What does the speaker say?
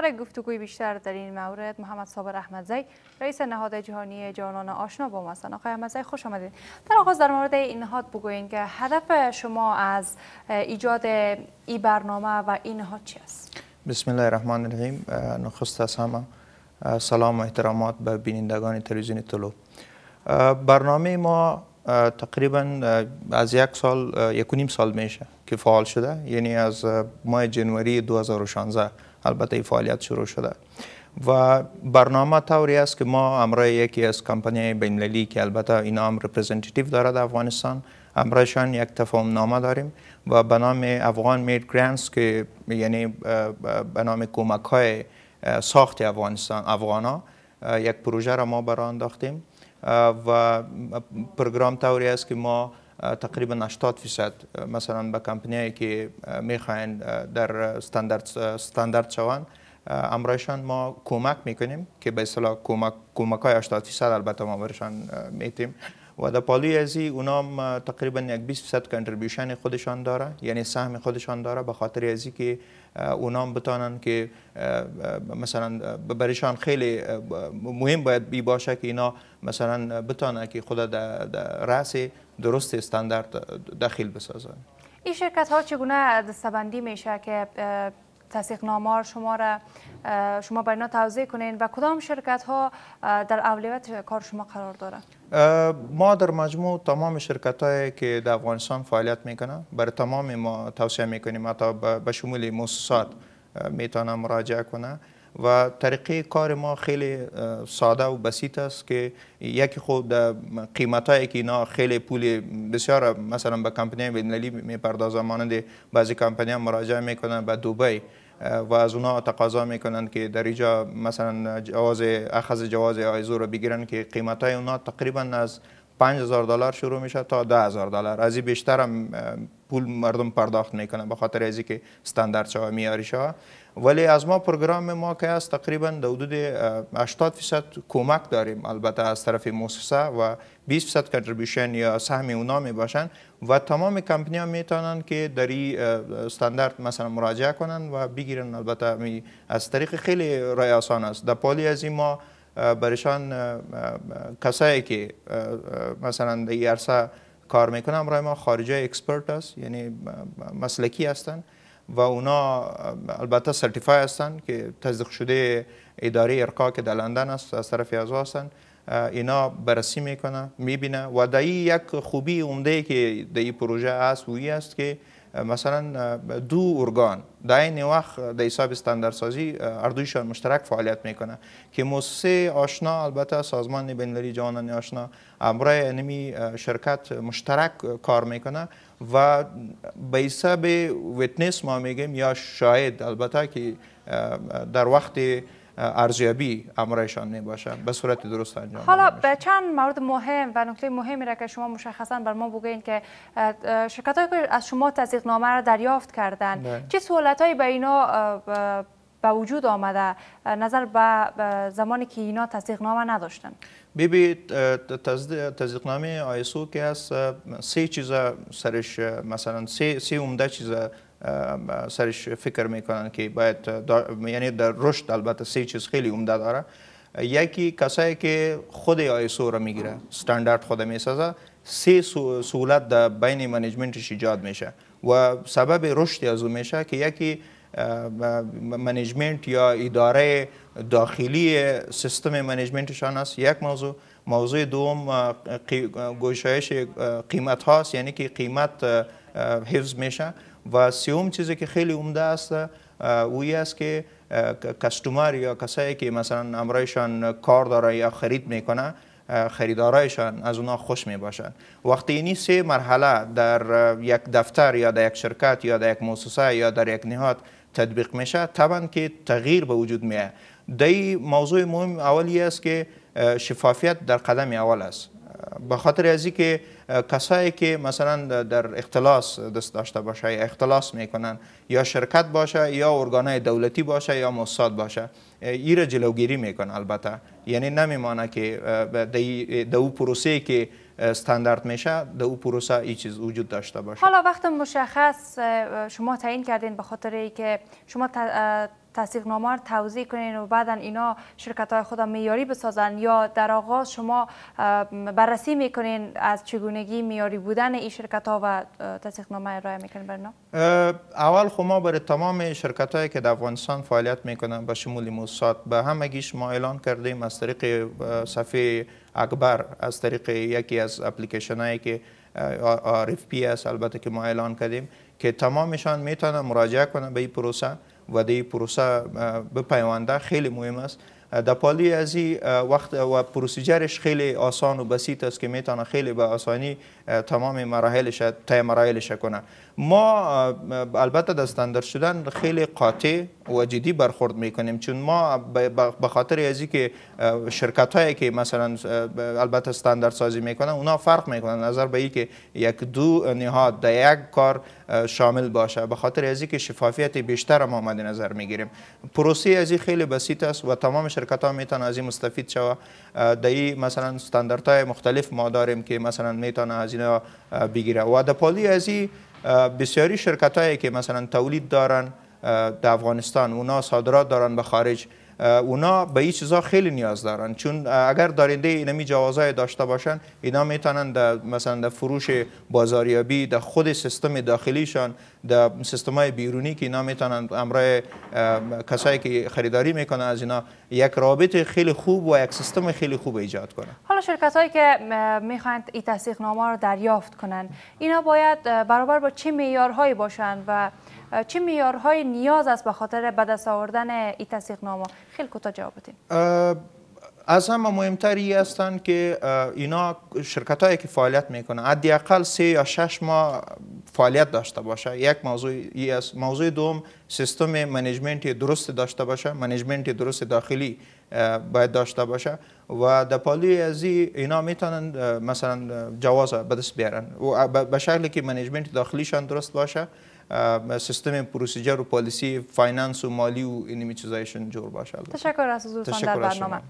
برای گفتگوی بیشتر در این مورد محمد صابر احمدزی رئیس نهاد جهانی جوانان آشنا با ما هستند. آقای احمدزی خوش آمدید. در آغاز در مورد این نهاد بگویید که هدف شما از ایجاد این برنامه و این نهاد چی است؟ بسم الله الرحمن الرحیم. نخست از همه سلام و احترامات به بینندگان تلویزیون طلوع. برنامه ما تقریبا از یک و نیم سال میشه که فعال شده، یعنی از ماه جنوری 2016 البته این فعالیت شروع شده و برنامه طوری است که ما همراه یکی از کمپانی بین‌المللی که البته اینا هم رپرزنتیتیو داره در افغانستان، همراهشان یک تفاهم نامه داریم و به نام افغان مید گرانتس که یعنی به نام کمک های ساخت افغانا یک پروژه را ما برای انداختیم و پروگرام طوری است که ما تقریبا 80% مثلا به کمپنیایی که میخواین در استاندارد شوند امرایشان ما کمک میکنیم که به اصطلاح کمک های 80% البته ما برشان میتیم و در پالوی ازی اونام تقریبا یک 20% کنتریبیوشن خودشان داره، یعنی سهم خودشان داره، به خاطر ازی که اونام بتانن که مثلا برایشان خیلی مهم باید بی باشه که اینا مثلا بتانن که خود در رأس درست استاندارد داخل بسازن. این شرکت ها چگونه دسته‌بندی میشه که تصدیقنامه شما برای اینا توضیح کنین و کدام شرکت ها در اولویت کار شما قرار داره؟ ما در مجموع تمام شرکت هایی که در افغانستان فعالیت میکنن برای تمام ما توصیه میکنیم، حتی به شمول مؤسسات میتونن مراجعه کنه و طریقه کار ما خیلی ساده و بسیط است که یکی خود قیمت هایی که اینا خیلی پول بسیار مثلا به کمپنی بین‌المللی میپردازن، مانند بعضی کمپنی هم مراجعه میکنن به دبی و از اونا تقاضا میکنن که در اینجا مثلا اخذ جواز آیزو رو بگیرن که قیمت های اونا تقریبا از $5000 شروع میشه تا $10,000. از این بیشتر هم پول مردم پرداخت میکنن به خاطر ازی که استاندارد شوه، معیاری شوه. ولی از ما پروگرام ما که است تقریبا در حدود 80% کمک داریم البته از طرف مؤسسه و 20% کنتریبیوشن یا سهم اونا می باشن و تمام کمپنی ها میتونن که در این استاندارد مثلا مراجعه کنن و بگیرن. البته از طریق خیلی رای آسان است. در پالی از این ما برشان کسایی که مثلا در این عرصه کار میکنن برای ما خارجی اکسپرت است، یعنی مسلکی هستن و اونا البته سرتیفای هستن که تصدیق شده اداره ارقا که در لندن است از طرف ازو هستن. اینا بررسی میکنه، میبینه و در یک خوبی عمده که در این پروژه است وی است که مثلا دو ارگان در این وقت در حساب استانداردسازی اردویشان مشترک فعالیت میکنه که مؤسسه آشنا البته سازمان بین‌المللی جوانان آشنا امرای انمی شرکت مشترک کار میکنه و به حساب ویتنس ما میگیم یا شاهد البته که در وقت ارزیابی امرایشان میباشه به صورت درست انجام. حالا به چند مورد مهم و نکته مهمی را که شما مشخصا بر ما بگوین که شرکت هایی که از شما تصدیقنامه را دریافت کردن چه سهولت هایی به اینا به وجود آمده نظر به زمانی که اینا تصدیقنامه نداشتن؟ تصدیقنامه آیسو که هست سه چیز سرش مثلا سه عمده چیز سرش فکر میکنن که باید یعنی در رشد البته سه چیز خیلی عمده داره. یکی کسایی که خود آیسو را میگیره، استاندارد خود میسازه، سه سهولت در بین منیجمنتش ایجاد میشه و سبب رشد از اون میشه که یکی منیجمنت یا اداره داخلی سیستم منیجمنتشان است. یک موضوع دوم گشایش قیمت هاست، یعنی که قیمت حفظ میشه و سوم چیزی که خیلی عمده است وی است که کاستومر یا کسایی که مثلا امرایشان کار داره یا خرید میکنه خریدارایشان از اونا خوش می باشند. وقتی اینی سه مرحله در یک دفتر یا در یک شرکت یا در یک مؤسسه یا در یک نهاد تطبیق میشه طبعا که تغییر به وجود میاد. دی موضوع مهم اولی است که شفافیت در قدم اول است، به خاطر ازی که کسایی که مثلا در اختلاس دست داشته باشه یا اختلاس میکنن یا شرکت باشه یا ارگانهای دولتی باشه یا مؤسسات باشه این جلوگیری میکنه. البته یعنی نمیمانه که در او پروسه که استاندارد میشه در او پروسه این چیز وجود داشته باشه. حالا وقت مشخص شما تعیین کردین به خاطر اینکه شما تصدیقنامه رو توزیع کنین و بعدا اینا شرکت های خود معیاری بسازن، یا در آغاز شما بررسی میکنین از چگونگی معیاری بودن این شرکت ها و تصدیقنامه ارائه میکنین برنا؟ اول خب ما برای تمام شرکت هایی که در افغانستان فعالیت میکنن به شمول موسسات به همگیش ما اعلان کردیم از طریق صفحه اکبر، از طریق یکی از اپلیکیشن هایی که RFP است البته که ما اعلان کردیم که تمامشان میتونن مراجعه کنن به این پروسه و در این پروسه بپیونده. خیلی مهم است. در پالی از این وقت و پروسیجرش خیلی آسان و بسیط است که میتونه خیلی به آسانی تمام مراحلش کنه. ما البته در استاندارد شدن خیلی قاطع و جدی برخورد میکنیم، چون ما به خاطر ازی که شرکت هایی که مثلا البته استاندارد سازی میکنن اونا فرق میکنن نظر به اینکه یک دو نهاد در یک کار شامل باشه، به خاطر ازی که شفافیت بیشتر ما مد نظر میگیریم. پروسه ازی خیلی بسیط است و تمام شرکت ها میتونن از این مستفید شوه. در مثلا استانداردهای مختلف ما داریم که مثلا میتونه از اینا بگیره و در پالی ازی بسیاری شرکت هایی که مثلا تولید دارن در افغانستان، اونا صادرات دارن به خارج، اونا به این چیزا خیلی نیاز دارن، چون اگر دارنده اینمی جوازهای داشته باشن اینا میتونن مثلا در فروش بازاریابی در خود سیستم داخلیشان، در سیستم های بیرونی که اینا میتونن امرای کسایی که خریداری میکنن از اینا یک رابط خیلی خوب و یک سیستم خیلی خوب ایجاد کنن. حالا شرکت هایی که میخواین این تصدیقنامه رو دریافت کنن، اینا باید برابر با چه معیارهایی باشن و چه معیارهای نیاز است به خاطر به دست آوردن این تصدیقنامه؟ خیلی کوتاه جواب بدین. از همه مهمتر این هستند که اینا شرکت هایی که فعالیت میکنن حداقل 3 یا 6 ماه فعالیت داشته باشه. یک موضوع ای است. موضوع دوم سیستم منیجمنت درست داشته باشه، منیجمنت درست داخلی باید داشته باشه و در پالی از اینا میتونن مثلا جواز به دست بیارن و به شکلی که منیجمنت داخلیشان درست باشه، سیستم پروسیجر و پالیسی فایننس و مالی و اینمی چیزایشون جور باشه. تشکر از حضورتان در برنامه.